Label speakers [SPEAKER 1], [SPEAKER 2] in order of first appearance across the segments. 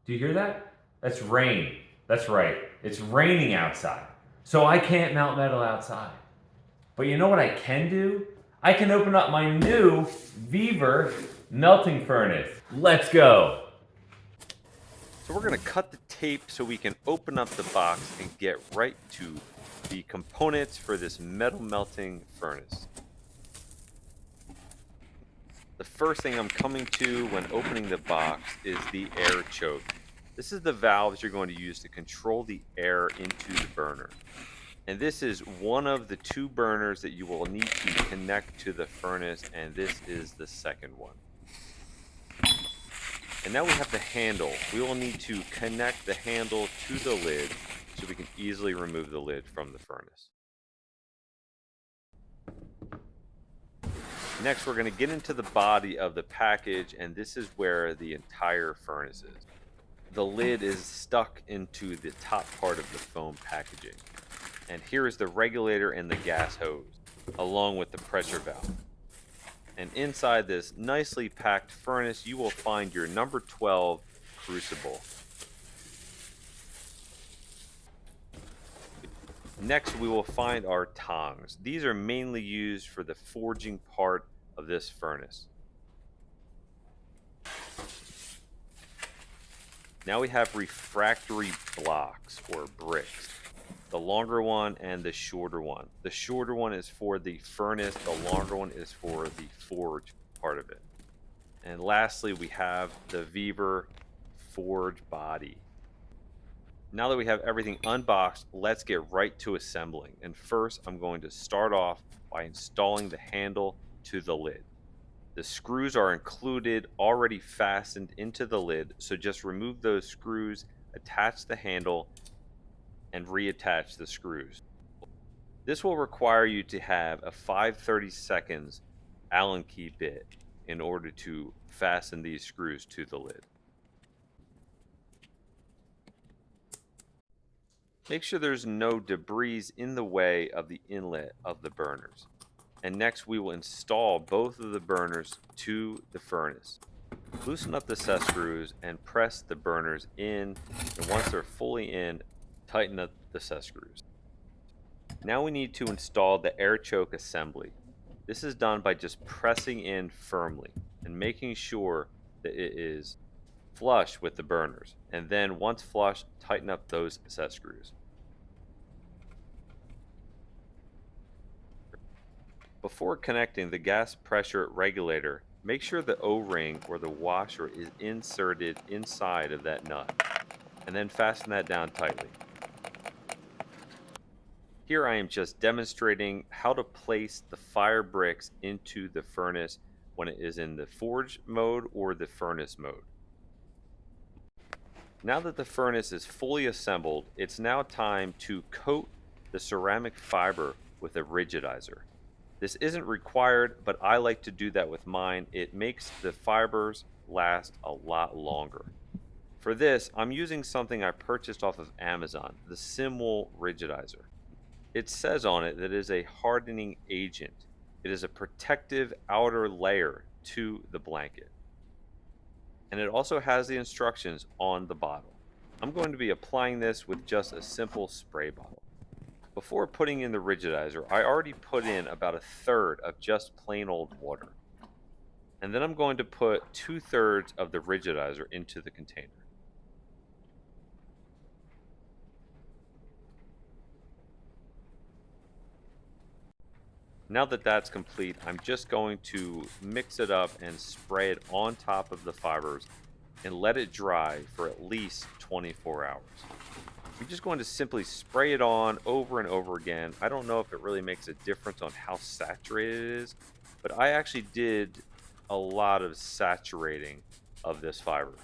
[SPEAKER 1] Do you hear that? That's rain. That's right. It's raining outside. So I can't melt metal outside. But you know what I can do? I can open up my new Vevor melting furnace. Let's go.
[SPEAKER 2] So we're going to cut the tape so we can open up the box and get right to the components for this metal melting furnace. The first thing I'm coming to when opening the box is the air choke. This is the valves you're going to use to control the air into the burner. And this is one of the two burners that you will need to connect to the furnace, and this is the second one. And now we have the handle. We will need to connect the handle to the lid so we can easily remove the lid from the furnace. Next, we're going to get into the body of the package, and this is where the entire furnace is. The lid is stuck into the top part of the foam packaging. And here is the regulator and the gas hose, along with the pressure valve. And inside this nicely packed furnace, you will find your number 12 crucible. Next, we will find our tongs. These are mainly used for the forging part of this furnace. Now we have refractory blocks or bricks. The longer one and the shorter one. The shorter one is for the furnace, the longer one is for the forge part of it. And lastly, we have the Vevor forge body. Now that we have everything unboxed, let's get right to assembling. And first, I'm going to start off by installing the handle to the lid. The screws are included, already fastened into the lid, so just remove those screws, attach the handle, and reattach the screws. This will require you to have a 5/32 Allen key bit in order to fasten these screws to the lid. Make sure there's no debris in the way of the inlet of the burners. And next we will install both of the burners to the furnace. Loosen up the set screws and press the burners in, and once they're fully in, tighten up the set screws. Now we need to install the air choke assembly. This is done by just pressing in firmly and making sure that it is flush with the burners. And then once flush, tighten up those set screws. Before connecting the gas pressure regulator, make sure the O-ring or the washer is inserted inside of that nut, and then fasten that down tightly. Here I am just demonstrating how to place the fire bricks into the furnace when it is in the forge mode or the furnace mode. Now that the furnace is fully assembled, it's now time to coat the ceramic fiber with a rigidizer. This isn't required, but I like to do that with mine. It makes the fibers last a lot longer. For this, I'm using something I purchased off of Amazon, the Simwool Rigidizer. It says on it that it is a hardening agent. It is a protective outer layer to the blanket. And it also has the instructions on the bottle. I'm going to be applying this with just a simple spray bottle. Before putting in the rigidizer, I already put in about 1/3 of just plain old water. And then I'm going to put 2/3 of the rigidizer into the container. Now that that's complete, I'm just going to mix it up and spray it on top of the fibers and let it dry for at least 24 hours. I'm just going to simply spray it on over and over again. I don't know if it really makes a difference on how saturated it is, but I actually did a lot of saturating of this fiber.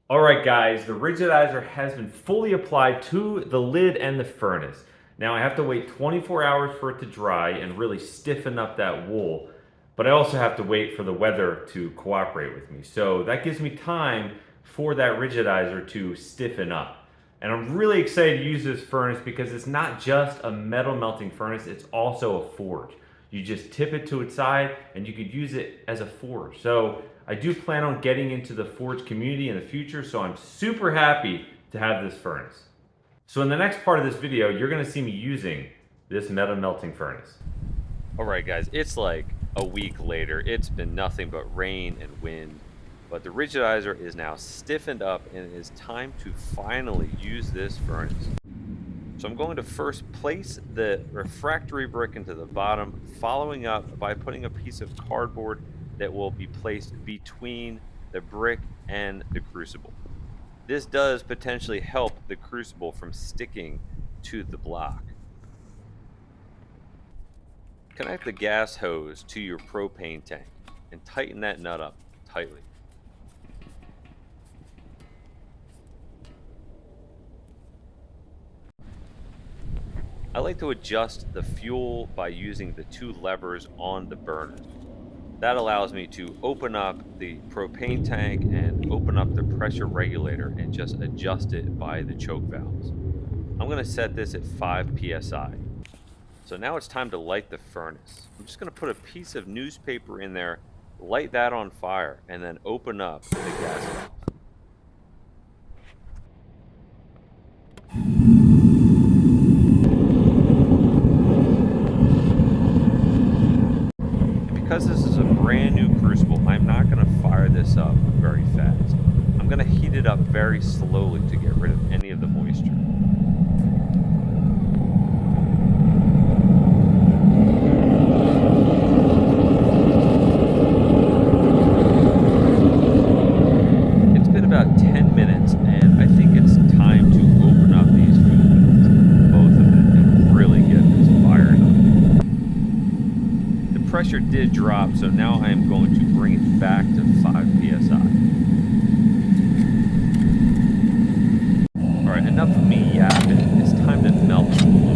[SPEAKER 1] All right, guys, the rigidizer has been fully applied to the lid and the furnace. Now I have to wait 24 hours for it to dry and really stiffen up that wool, but I also have to wait for the weather to cooperate with me. So that gives me time for that rigidizer to stiffen up. And I'm really excited to use this furnace because it's not just a metal melting furnace, it's also a forge. You just tip it to its side and you could use it as a forge. So I do plan on getting into the forge community in the future, so I'm super happy to have this furnace. So in the next part of this video, you're gonna see me using this metal melting furnace.
[SPEAKER 2] Alright guys, it's like a week later. It's been nothing but rain and wind, but the rigidizer is now stiffened up and it is time to finally use this furnace. So I'm going to first place the refractory brick into the bottom, following up by putting a piece of cardboard that will be placed between the brick and the crucible. This does potentially help the crucible from sticking to the block. Connect the gas hose to your propane tank and tighten that nut up tightly. I like to adjust the fuel by using the two levers on the burners. That allows me to open up the propane tank and open up the pressure regulator and just adjust it by the choke valves. I'm going to set this at 5 psi. So now it's time to light the furnace. I'm just going to put a piece of newspaper in there, light that on fire, and then open up the gas valve. Because this is a brand new crucible, I'm not going to fire this up very fast. I'm going to heat it up very slowly to get rid of any of the moisture. It's been about 10 minutes and I think it's time to open up these fuel beds, both of them, and really get this fired up. The pressure did drop, so now I am going to bring it back to 5 psi. Alright, enough of me yapping. It's time to melt the fluid.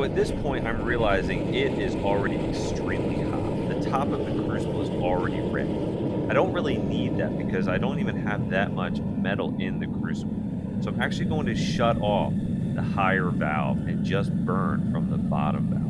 [SPEAKER 2] At this point, I'm realizing it is already extremely hot. The top of the crucible is already red. I don't really need that because I don't even have that much metal in the crucible. So I'm actually going to shut off the higher valve and just burn from the bottom valve.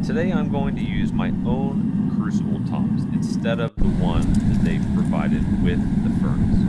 [SPEAKER 2] Today I'm going to use my own crucible tongs instead of the one that they provided with the furnace.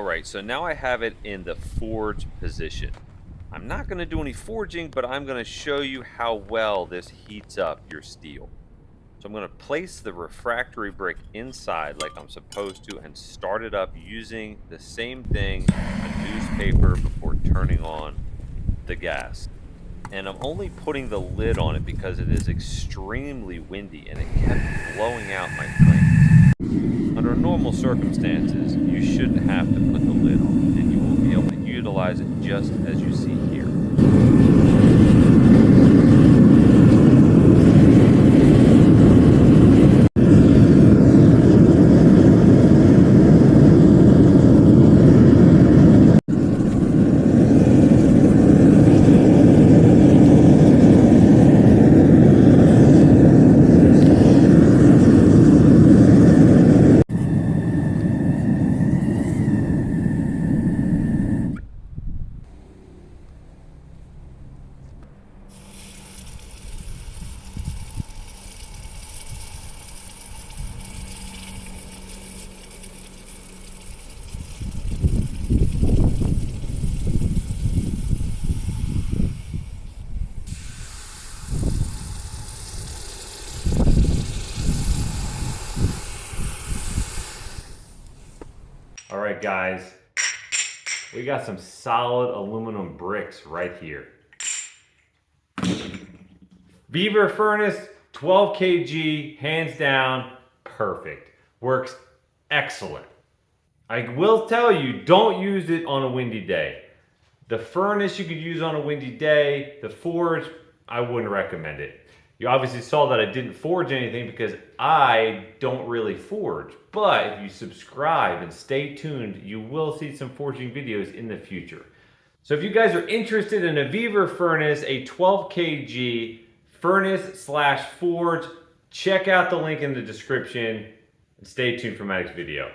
[SPEAKER 2] Alright, so now I have it in the forge position. I'm not going to do any forging, but I'm going to show you how well this heats up your steel. So I'm going to place the refractory brick inside like I'm supposed to and start it up using the same thing, a newspaper, before turning on the gas. And I'm only putting the lid on it because it is extremely windy and it kept blowing out my flames. Under normal circumstances, you shouldn't have to put the lid on and you will be able to utilize it just as you see here.
[SPEAKER 1] All right, guys, we got some solid aluminum bricks right here. Vevor furnace, 12 kg, hands down, perfect. Works excellent. I will tell you, don't use it on a windy day. The furnace you could use on a windy day. The forge, I wouldn't recommend it. You obviously saw that I didn't forge anything because I don't really forge. But if you subscribe and stay tuned, you will see some forging videos in the future. So if you guys are interested in a Vevor furnace, a 12 kg furnace/forge, check out the link in the description and stay tuned for my next video.